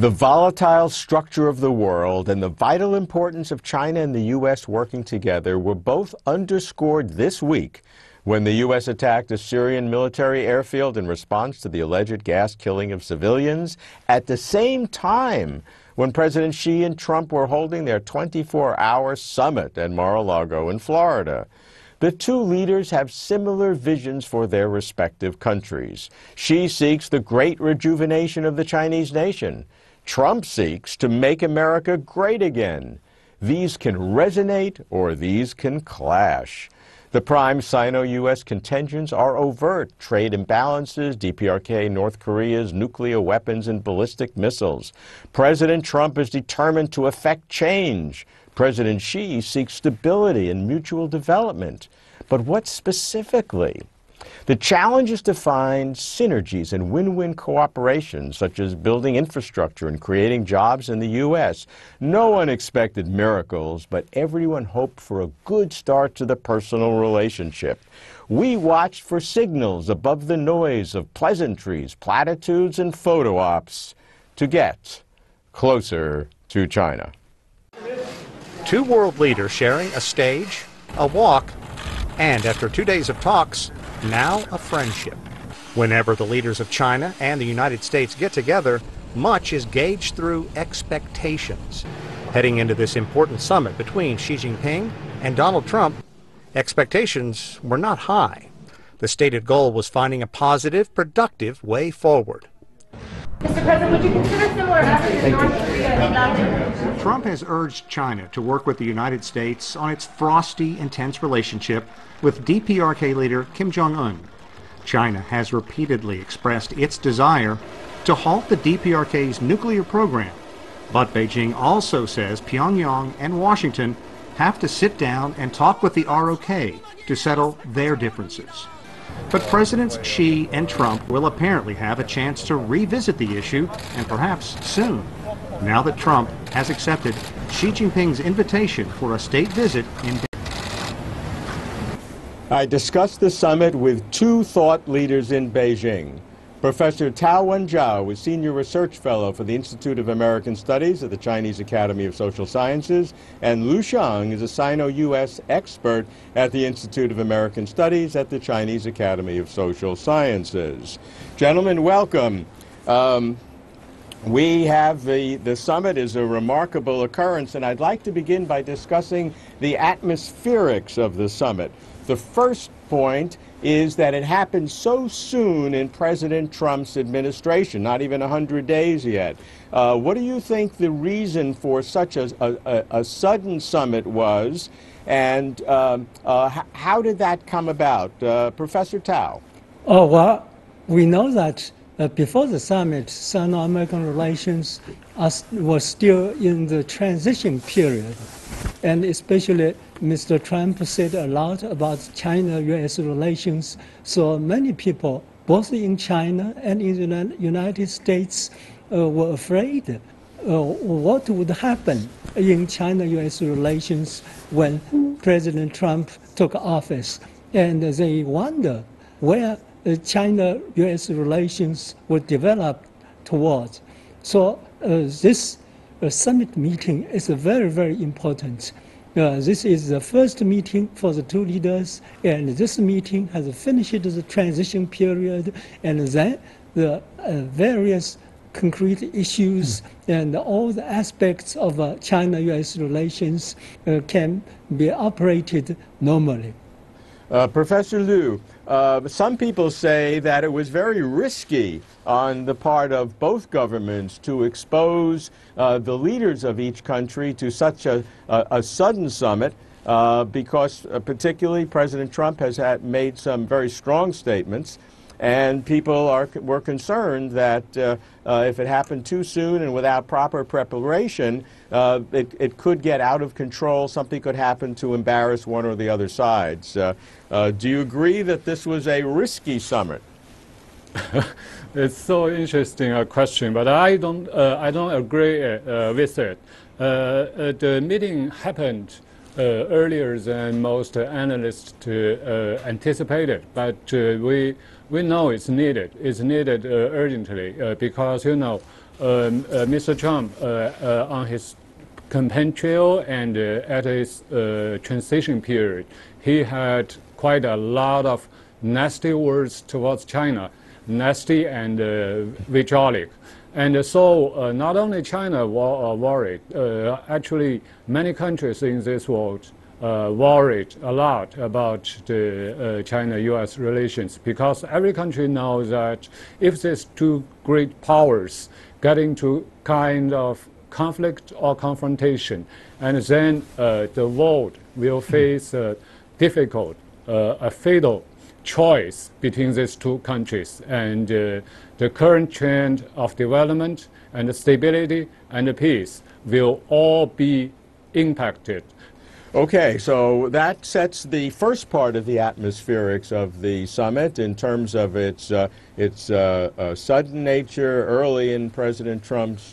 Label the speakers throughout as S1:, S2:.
S1: The volatile structure of the world and the vital importance of China and the U.S. working together were both underscored this week when the U.S. attacked a Syrian military airfield in response to the alleged gas killing of civilians, at the same time when President Xi and Trump were holding their 24-hour summit at Mar-a-Lago in Florida. The two leaders have similar visions for their respective countries. Xi seeks the great rejuvenation of the Chinese nation. Trump seeks to make America great again. These can resonate or these can clash. The prime Sino-U.S. contentions are overt: trade imbalances, DPRK, North Korea's nuclear weapons and ballistic missiles. President Trump is determined to effect change. President Xi seeks stability and mutual development. But what specifically? The challenge is to find synergies and win-win cooperation, such as building infrastructure and creating jobs in the U.S. No one expected miracles, but everyone hoped for a good start to the personal relationship. We watched for signals above the noise of pleasantries, platitudes, and photo ops to get closer to China.
S2: Two world leaders sharing a stage, a walk, and after 2 days of talks, now a friendship. Whenever the leaders of China and the United States get together, much is gauged through expectations. Heading into this important summit between Xi Jinping and Donald Trump, expectations were not high. The stated goal was finding a positive, productive way forward.
S3: Mr. President, would you consider similar efforts in North Korea and China?
S2: Trump has urged China to work with the United States on its frosty, intense relationship with DPRK leader Kim Jong-un. China has repeatedly expressed its desire to halt the DPRK's nuclear program, but Beijing also says Pyongyang and Washington have to sit down and talk with the ROK to settle their differences. But Presidents Xi and Trump will apparently have a chance to revisit the issue, and perhaps soon, now that Trump has accepted Xi Jinping's invitation for a state visit in Beijing.
S1: I discussed the summit with two thought leaders in Beijing. Professor Tao Wenzhao is Senior Research Fellow for the Institute of American Studies at the Chinese Academy of Social Sciences, and Lu Xiang is a Sino-U.S. expert at the Institute of American Studies at the Chinese Academy of Social Sciences. Gentlemen, welcome. We have the summit is a remarkable occurrence, and I'd like to begin by discussing the atmospherics of the summit. The first point is that it happened so soon in President Trump's administration, not even 100 days yet. What do you think the reason for such a sudden summit was, and how did that come about? Professor Tao.
S4: Oh, well, we know that before the summit, Sino-American relations were still in the transition period, and especially Mr. Trump said a lot about China-U.S. relations, so many people, both in China and in the United States, were afraid what would happen in China-U.S. relations when President Trump took office. And they wonder where China-U.S. relations would develop towards. So this summit meeting is very, very important. This is the first meeting for the two leaders, and this meeting has finished the transition period, and then the various concrete issues and all the aspects of China-U.S. relations can be operated normally.
S1: Professor Liu, some people say that it was very risky on the part of both governments to expose the leaders of each country to such a sudden summit because particularly President Trump has made some very strong statements, and people were concerned that if it happened too soon and without proper preparation, it could get out of control. Something could happen to embarrass one or the other sides. Do you agree that this was a risky summit?
S5: It's so interesting question, but I don't agree with it. The meeting happened earlier than most analysts anticipated, but we know it's needed. It's needed urgently because, you know, Mr. Trump on his campaign trail and at his transition period, he had quite a lot of nasty words towards China, nasty and vitriolic. And so not only China worried, actually many countries in this world worried a lot about the China-US relations, because every country knows that if these two great powers get into kind of conflict or confrontation, and then the world will face a difficult, a fatal choice between these two countries, and the current trend of development and stability and peace will all be impacted.
S1: Okay, so that sets the first part of the atmospherics of the summit in terms of its sudden nature early in President Trump's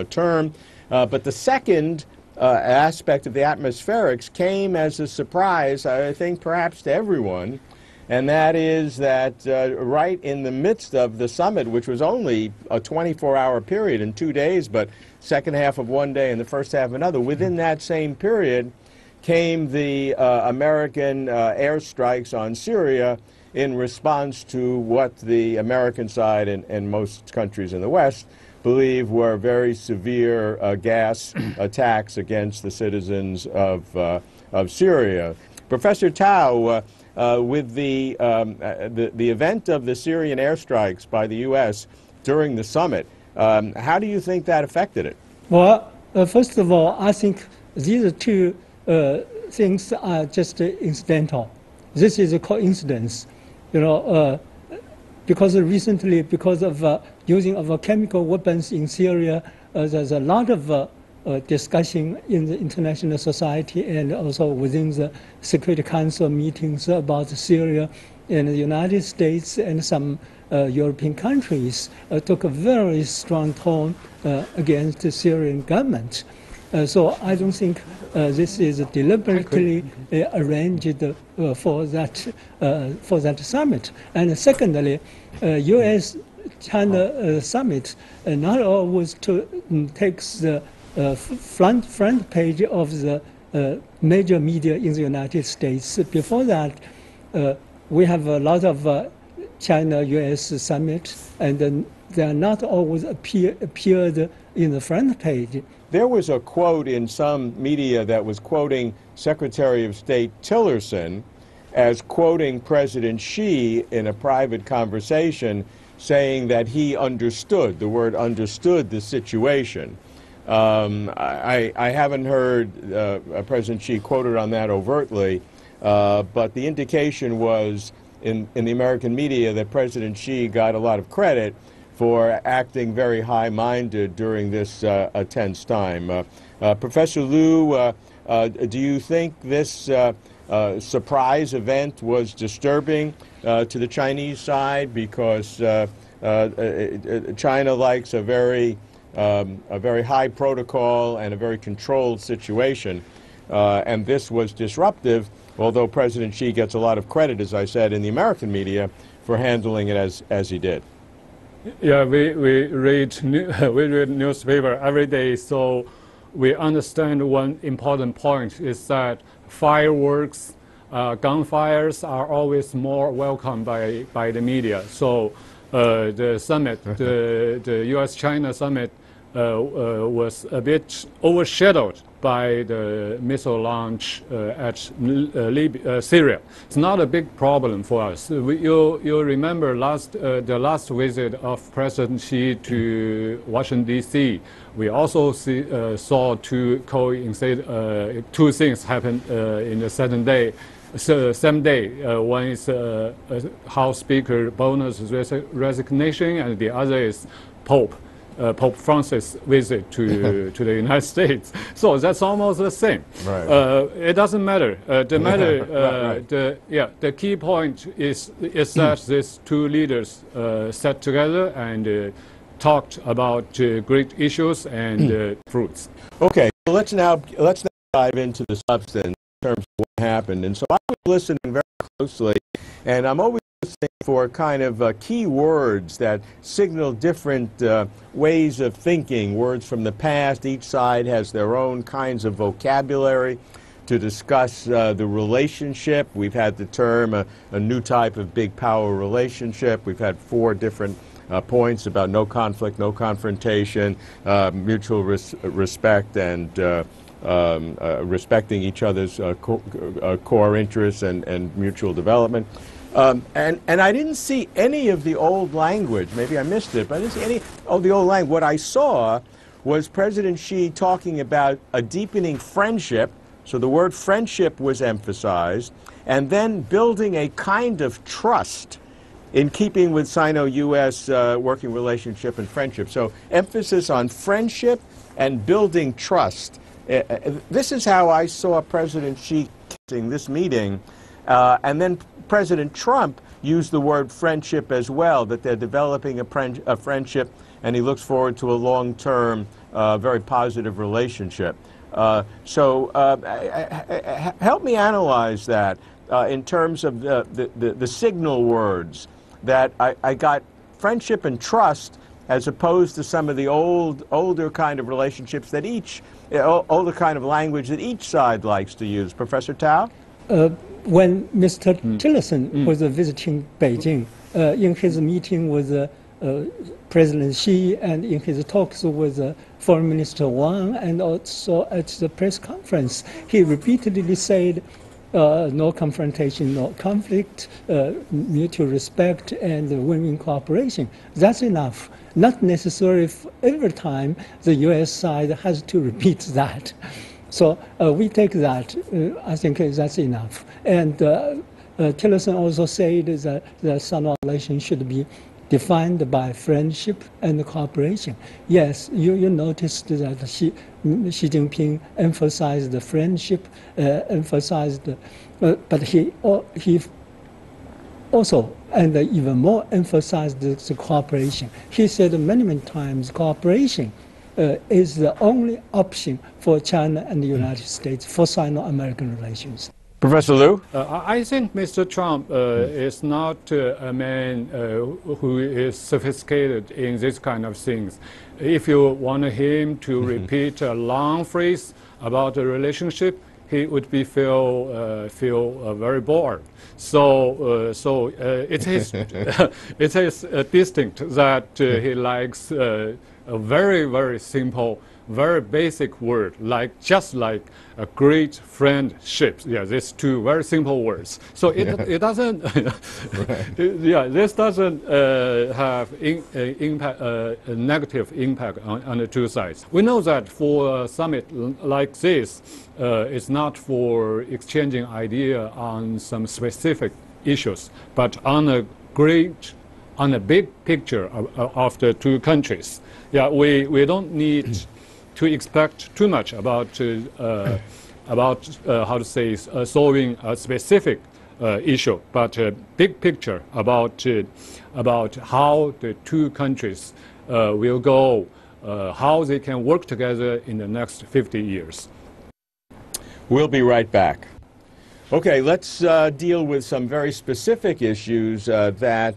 S1: term. But the second aspect of the atmospherics came as a surprise, I think, perhaps to everyone, and that is that right in the midst of the summit, which was only a 24-hour period in 2 days, but second half of one day and the first half of another, within that same period came the American airstrikes on Syria in response to what the American side and most countries in the West believe were very severe gas attacks against the citizens of Syria. Professor Tao, with the event of the Syrian airstrikes by the U.S. during the summit, how do you think that affected it?
S4: Well, first of all, I think these two things are just incidental. This is a coincidence, because recently, because of using of chemical weapons in Syria, there's a lot of discussion in the international society and also within the Security Council meetings about Syria, and the United States and some European countries took a very strong tone against the Syrian government. So I don't think this is deliberately arranged for that summit. And secondly, U.S.-China summit not always takes the front page of the major media in the United States. Before that, we have a lot of China-U.S. summits, and they are not always appeared in the front page.
S1: There was a quote in some media that was quoting Secretary of State Tillerson as quoting President Xi in a private conversation, saying that he understood, the word understood, the situation. I haven't heard President Xi quoted on that overtly, but the indication was in the American media that President Xi got a lot of credit for acting very high-minded during this tense time. Professor Liu, do you think this surprise event was disturbing to the Chinese side, because China likes a very high protocol and a very controlled situation, and this was disruptive, although President Xi gets a lot of credit, as I said, in the American media for handling it as he did?
S5: Yeah, we read newspaper every day, so we understand one important point is that fireworks, gunfires are always more welcome by the media. So the summit, the U.S.-China summit, was a bit overshadowed by the missile launch at Syria. It's not a big problem for us. You remember the last visit of President Xi to Washington, D.C. We also saw two things happen in the same day. One is House Speaker Bonner's resignation, and the other is Pope Francis' visit to the United States. So that's almost the same.
S1: Right.
S5: It doesn't matter. The key point is that these two leaders sat together and talked about great issues and fruits.
S1: Okay, so let's now dive into the substance in terms of what happened. And so I was listening very closely, and I'm always listening for kind of key words that signal different ways of thinking, words from the past. Each side has their own kinds of vocabulary to discuss the relationship. We've had the term a new type of big power relationship. We've had 4 different points about no conflict, no confrontation, mutual respect, and respecting each other's core interests and mutual development. And I didn't see any of the old language. Maybe I missed it, but I didn't see any of the old language. What I saw was President Xi talking about a deepening friendship. So the word friendship was emphasized, and then building a kind of trust in keeping with Sino-U.S. Working relationship and friendship. So emphasis on friendship and building trust. This is how I saw President Xi in this meeting. And then President Trump used the word friendship as well, that they're developing a friendship, and he looks forward to a long-term, very positive relationship. So help me analyze that in terms of the signal words that I got friendship and trust, as opposed to some of the older kind of relationships that older kind of language that each side likes to use. Professor Tao?
S4: When Mr. Tillerson was visiting Beijing, in his meeting with President Xi and in his talks with Foreign Minister Wang, and also at the press conference, he repeatedly said, no confrontation, no conflict, mutual respect, and win-win cooperation. That's enough. Not necessarily every time the U.S. side has to repeat that. So we take that. I think that's enough. And Tillerson also said that the Sino relations should be defined by friendship and cooperation. Yes, you noticed that Xi Jinping emphasized the friendship, but he also, and even more, emphasized the cooperation. He said many times cooperation is the only option for China and the United States for Sino-American relations.
S1: Professor Liu?
S5: I think Mr. Trump is not a man who is sophisticated in this kind of things. If you want him to repeat a long phrase about a relationship, he would be feel very bored. So it is it is distinct that he likes a very simple, very basic word, just like a great friendship. Yeah, these 2 very simple words. So it doesn't. Yeah, this doesn't have a negative impact on the 2 sides. We know that for a summit like this, it's not for exchanging idea on some specific issues, but on a big picture of the 2 countries. Yeah, we don't need to expect too much about how to say solving a specific issue, but a big picture about how the 2 countries will go, how they can work together in the next 50 years.
S1: We'll be right back. Okay, let's deal with some very specific issues that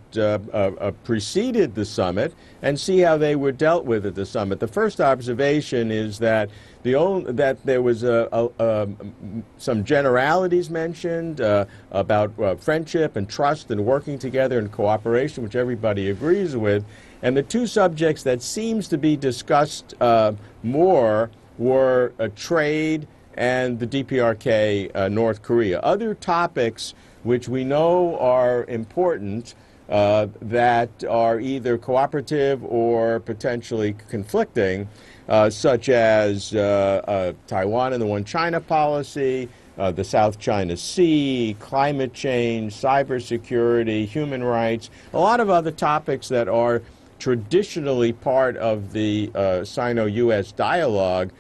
S1: preceded the summit and see how they were dealt with at the summit. The first observation is that there was some generalities mentioned about friendship and trust and working together and cooperation, which everybody agrees with. And the 2 subjects that seems to be discussed more were trade and the DPRK, North Korea. Other topics which we know are important that are either cooperative or potentially conflicting, such as Taiwan and the One China policy, the South China Sea, climate change, cybersecurity, human rights, a lot of other topics that are traditionally part of the Sino-U.S. dialogue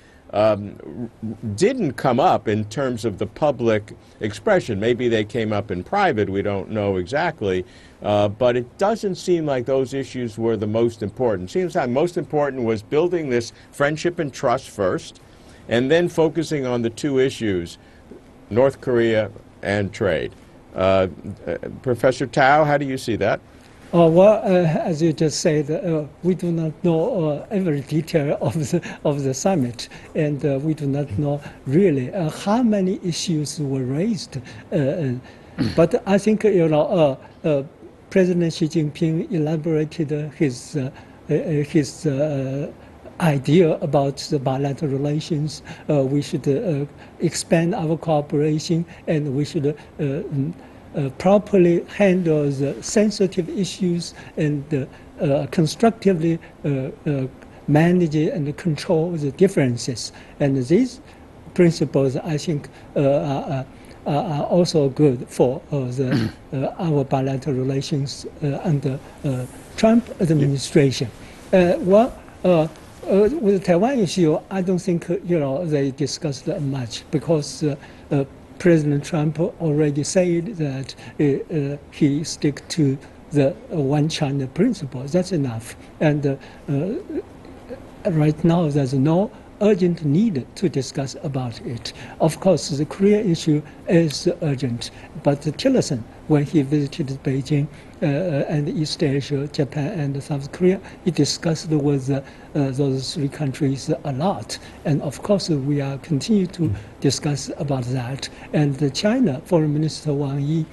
S1: didn't come up in terms of the public expression. Maybe they came up in private, we don't know exactly, but it doesn't seem like those issues were the most important. It seems like most important was building this friendship and trust first, and then focusing on the 2 issues, North Korea and trade. Professor Tao, how do you see that?
S4: As you just said, we do not know every detail of the summit, and we do not know really how many issues were raised. But I think President Xi Jinping elaborated his idea about the bilateral relations. We should expand our cooperation, and we should properly handle the sensitive issues and constructively manage and control the differences. And these principles, I think, are also good for our bilateral relations under Trump administration. With the Taiwan issue, I don't think they discussed much, because President Trump already said that he stick to the one China principle. That's enough. And right now, there's no urgent need to discuss about it. Of course, the Korea issue is urgent, but Tillerson, when he visited Beijing and East Asia, Japan and South Korea, he discussed with those three countries a lot. And of course, we are continue to discuss about that. And China Foreign Minister Wang Yi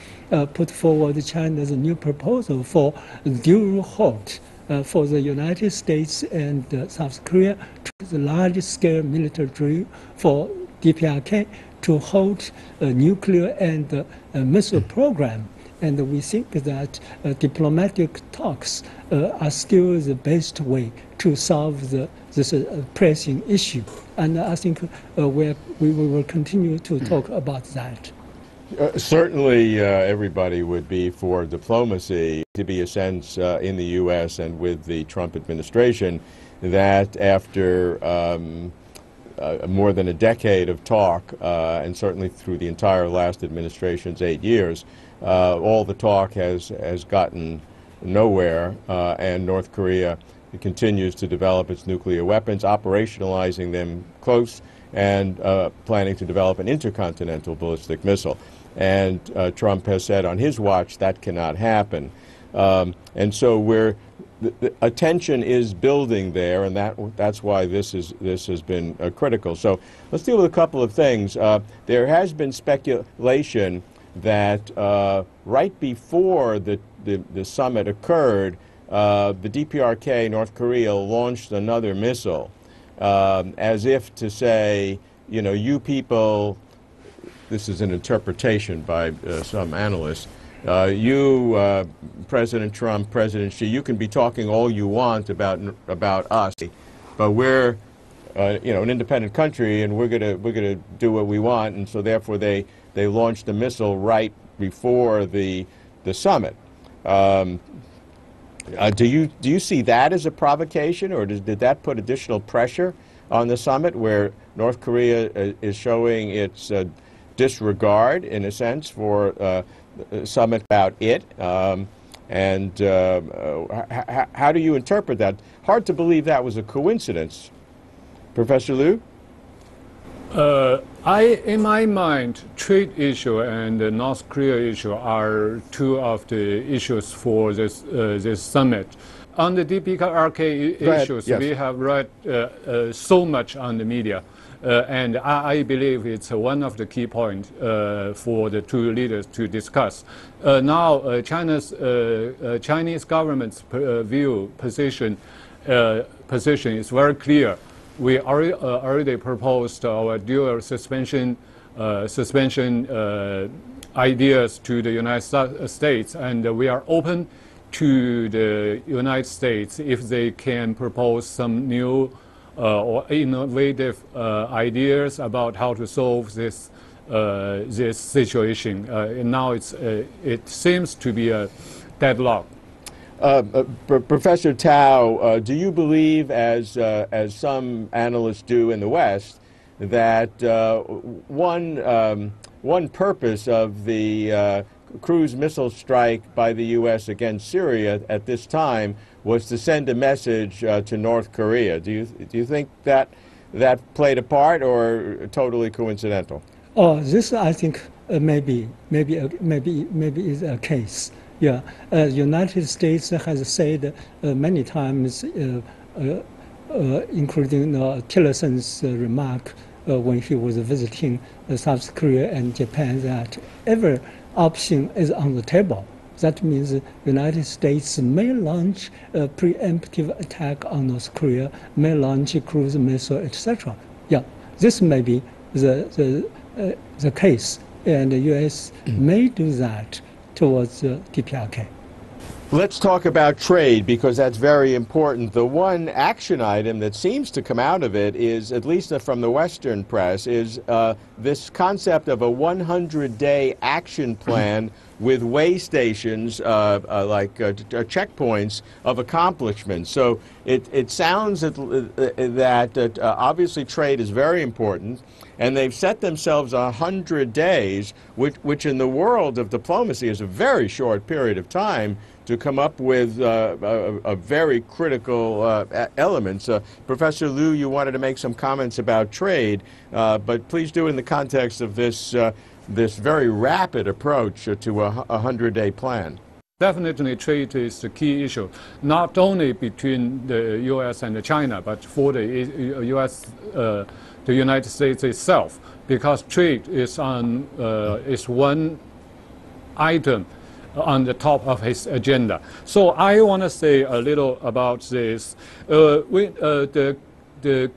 S4: put forward China's new proposal for dual halt for the United States and South Korea to the large-scale military drill for DPRK to hold a nuclear and missile program. And we think that diplomatic talks are still the best way to solve this pressing issue. And I think we will continue to talk about that.
S1: Certainly, everybody would be for diplomacy. To be a sense in the U.S. and with the Trump administration that after more than a decade of talk, and certainly through the entire last administration's 8 years, all the talk has gotten nowhere, and North Korea continues to develop its nuclear weapons, operationalizing them close, and planning to develop an intercontinental ballistic missile. And Trump has said on his watch that cannot happen. And so the attention is building there, and that's why this has been critical. So let's deal with a couple of things. There has been speculation that right before the summit occurred, the DPRK, North Korea, launched another missile, as if to say, you people, this is an interpretation by some analysts, President Trump, President Xi, you can be talking all you want about us, but we're an independent country, and we're gonna do what we want, and so therefore they launched a missile right before the summit. Do you see that as a provocation, or did that put additional pressure on the summit, where North Korea is showing its disregard, in a sense, for summit about it? And how do you interpret that? Hard to believe that was a coincidence. Professor Liu?
S5: In my mind, trade issue and the North Korea issue are two of the issues for this summit. On the DPRK issues, yes, we have read so much on the media, and I believe it's one of the key points for the two leaders to discuss. Now, Chinese government's position is very clear. We already proposed our dual suspension ideas to the United States, and we are open to the United States if they can propose some new or innovative ideas about how to solve this situation. And now it seems to be a deadlock.
S1: Professor Tao, do you believe, as some analysts do in the West, that one purpose of the cruise missile strike by the U.S. against Syria at this time was to send a message to North Korea? Do you think that played a part, or totally coincidental?
S4: Oh, this I think maybe is a case. Yeah, United States has said many times, including Tillerson's remark when he was visiting South Korea and Japan, that every option is on the table. That means the United States may launch a preemptive attack on North Korea, may launch a cruise missile, etc. Yeah, this may be the case, and the U.S. may do that towards DPRK.
S1: Let's talk about trade, because that's very important. The one action item that seems to come out of it is, at least from the Western press, is this concept of a 100-day action plan with way stations, like checkpoints of accomplishments. So it sounds that obviously trade is very important, and they've set themselves 100 days, which in the world of diplomacy is a very short period of time to come up with a very critical elements. Professor Liu, you wanted to make some comments about trade, but please do in the context of this very rapid approach to a 100-day plan.
S5: Definitely trade is the key issue, not only between the U.S. and China, but for the U.S., the United States itself, because trade is one item on the top of his agenda. So I want to say a little about this. The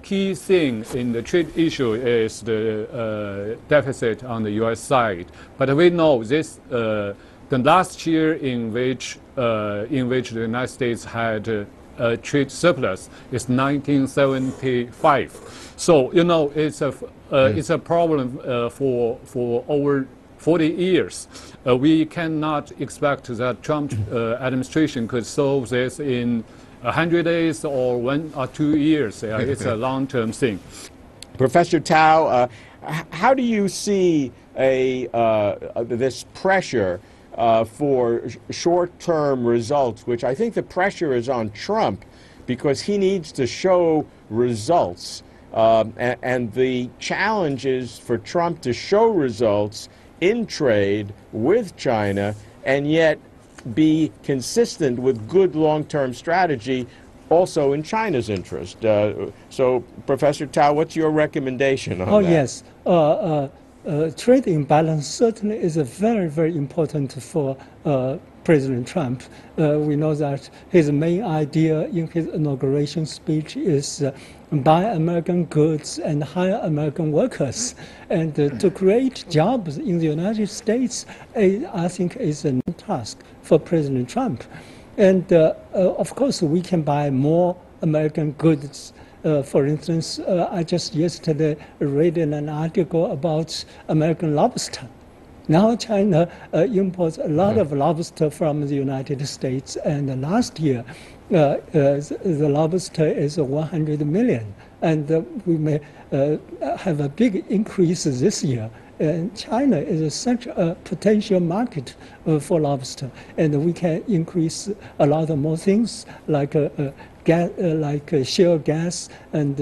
S5: key thing in the trade issue is the deficit on the U.S. side. But we know this, the last year in which the United States had a trade surplus is 1975. So it's a problem for over 40 years. We cannot expect that Trump administration could solve this in 100 days or 1 or 2 years. It's a long-term thing.
S1: Professor Tao, how do you see this pressure for short-term results, which I think the pressure is on Trump because he needs to show results, and the challenge is for Trump to show results in trade with China and yet be consistent with good long-term strategy also in China's interest. So, Professor Tao, what's your recommendation on that?
S4: Yes. Trade imbalance certainly is very, very important for President Trump. We know that his main idea in his inauguration speech is buy American goods and hire American workers. And to create jobs in the United States, I think, is a task for President Trump. And of course, we can buy more American goods. For instance, I just yesterday read in an article about American lobster. Now China imports a lot of lobster from the United States, and last year the lobster is 100 million, and we may have a big increase this year. And China is such a potential market for lobster, and we can increase a lot of more things like shale gas and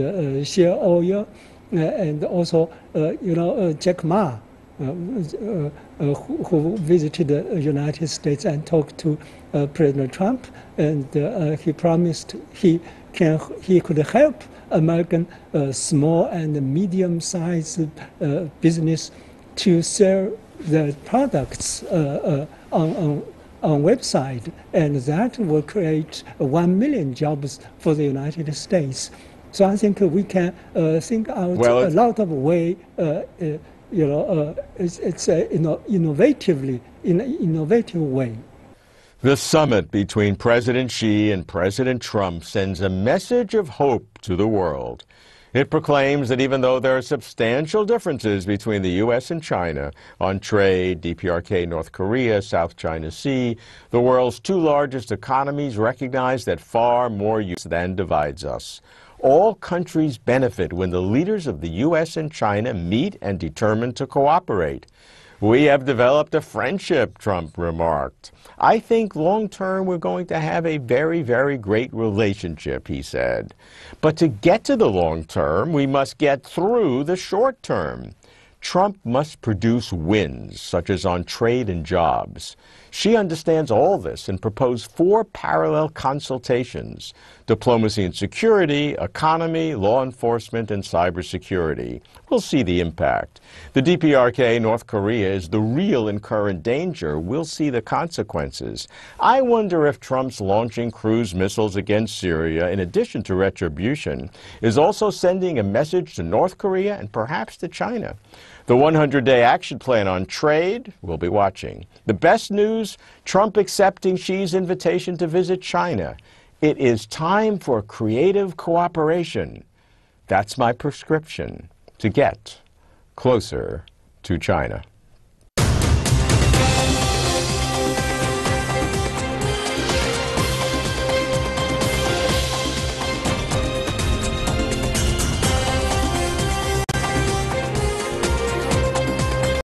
S4: shale oil, and also Jack Ma, who visited the United States and talked to President Trump, and he promised he could help American small and medium-sized business to sell their products on website, and that will create 1 million jobs for the United States. So I think we can think out a lot of way. It's in an innovative way.
S1: The summit between President Xi and President Trump sends a message of hope to the world. It proclaims that even though there are substantial differences between the U.S. and China on trade, DPRK, North Korea, South China Sea, the world's two largest economies recognize that far more than divides us. All countries benefit when the leaders of the U.S. and China meet and determine to cooperate. We have developed a friendship, Trump remarked. I think long-term we're going to have a very, very great relationship, he said. But to get to the long-term, we must get through the short-term. Trump must produce wins, such as on trade and jobs. Xi understands all this and proposed 4 parallel consultations: diplomacy and security, economy, law enforcement, and cybersecurity. We'll see the impact. The DPRK, North Korea, is the real and current danger. We'll see the consequences. I wonder if Trump's launching cruise missiles against Syria, in addition to retribution, is also sending a message to North Korea and perhaps to China. The 100-day action plan on trade, we'll be watching. The best news, Trump accepting Xi's invitation to visit China. It is time for creative cooperation. That's my prescription to get closer to China.